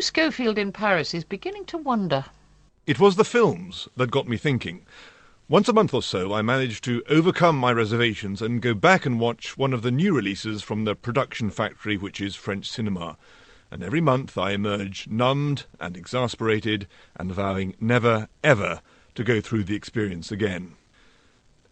Hugh Schofield in Paris is beginning to wonder. It was the films that got me thinking. Once a month or so, I managed to overcome my reservations and go back and watch one of the new releases from the production factory which is French cinema. And every month I emerge numbed and exasperated and vowing never, ever to go through the experience again.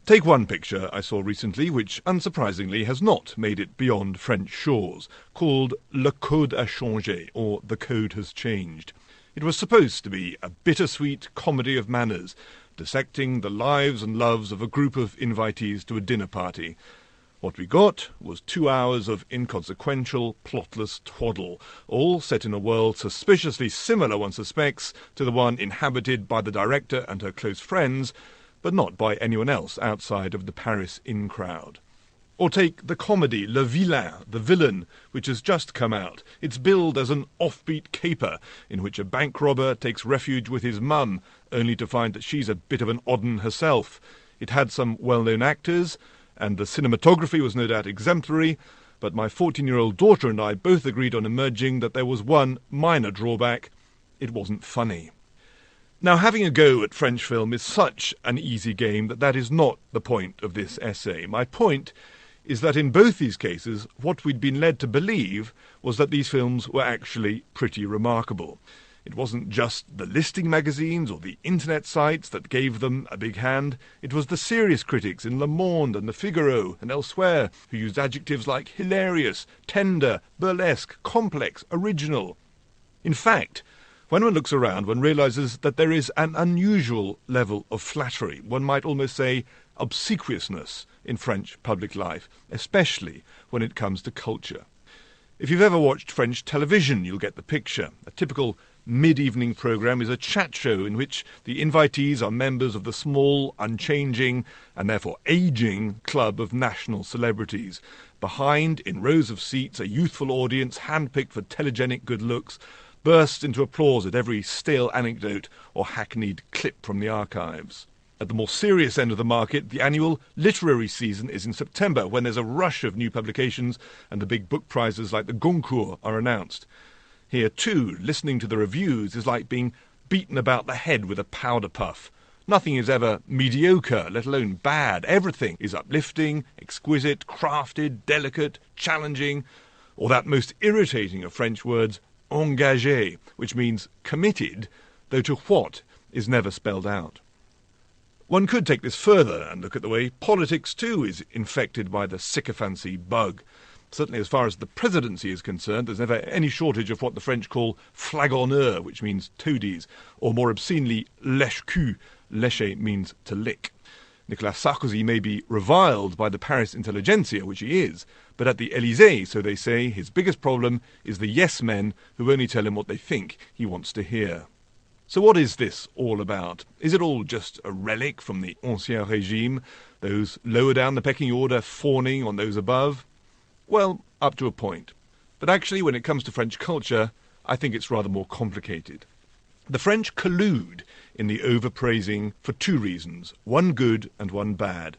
Take one picture I saw recently, which unsurprisingly has not made it beyond French shores, called Le Code a changé, or The Code Has Changed. It was supposed to be a bittersweet comedy of manners, dissecting the lives and loves of a group of invitees to a dinner party. What we got was 2 hours of inconsequential, plotless twaddle, all set in a world suspiciously similar, one suspects, to the one inhabited by the director and her close friends, but not by anyone else outside of the Paris in-crowd. Or take the comedy Le Vilain, The Villain, which has just come out. It's billed as an offbeat caper, in which a bank robber takes refuge with his mum, only to find that she's a bit of an odd'un herself. It had some well-known actors, and the cinematography was no doubt exemplary, but my 14-year-old daughter and I both agreed on emerging that there was one minor drawback: it wasn't funny. Now, having a go at French film is such an easy game that is not the point of this essay. My point is that in both these cases, what we'd been led to believe was that these films were actually pretty remarkable. It wasn't just the listing magazines or the internet sites that gave them a big hand. It was the serious critics in Le Monde and the Figaro and elsewhere who used adjectives like hilarious, tender, burlesque, complex, original. In fact, when one looks around, one realizes that there is an unusual level of flattery, one might almost say obsequiousness, in French public life, especially when it comes to culture. If you've ever watched French television, you'll get the picture. A typical mid-evening programme is a chat show in which the invitees are members of the small, unchanging, and therefore ageing club of national celebrities. Behind, in rows of seats, a youthful audience, handpicked for telegenic good looks, bursts into applause at every stale anecdote or hackneyed clip from the archives. At the more serious end of the market, the annual literary season is in September, when there's a rush of new publications and the big book prizes like the Goncourt are announced. Here, too, listening to the reviews is like being beaten about the head with a powder puff. Nothing is ever mediocre, let alone bad. Everything is uplifting, exquisite, crafted, delicate, challenging, or that most irritating of French words, engagé, which means committed, though to what is never spelled out. One could take this further and look at the way politics too is infected by the sycophancy bug. Certainly as far as the presidency is concerned, there's never any shortage of what the French call flagonneurs, which means toadies, or more obscenely lèche-cul. Lécher means to lick. Nicolas Sarkozy may be reviled by the Paris intelligentsia, which he is, but at the Élysée, so they say, his biggest problem is the yes-men who only tell him what they think he wants to hear. So what is this all about? Is it all just a relic from the Ancien Régime, those lower down the pecking order fawning on those above? Well, up to a point. But actually, when it comes to French culture, I think it's rather more complicated. The French collude in the overpraising for two reasons, one good and one bad.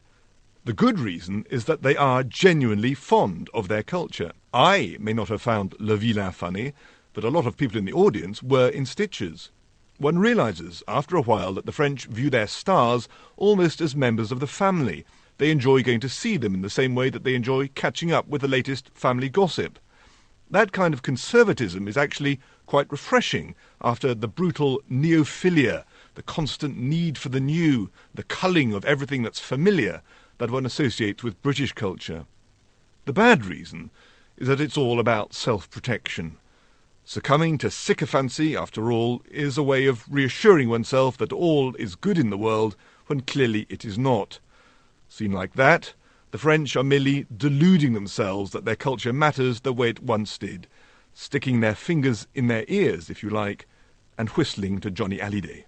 The good reason is that they are genuinely fond of their culture. I may not have found Le Vilain funny, but a lot of people in the audience were in stitches. One realizes after a while that the French view their stars almost as members of the family. They enjoy going to see them in the same way that they enjoy catching up with the latest family gossip. That kind of conservatism is actually quite refreshing after the brutal neophilia, the constant need for the new, the culling of everything that's familiar that one associates with British culture. The bad reason is that it's all about self-protection. Succumbing to sycophancy, after all, is a way of reassuring oneself that all is good in the world when clearly it is not. Seen like that, the French are merely deluding themselves that their culture matters the way it once did, sticking their fingers in their ears, if you like, and whistling to Johnny Hallyday.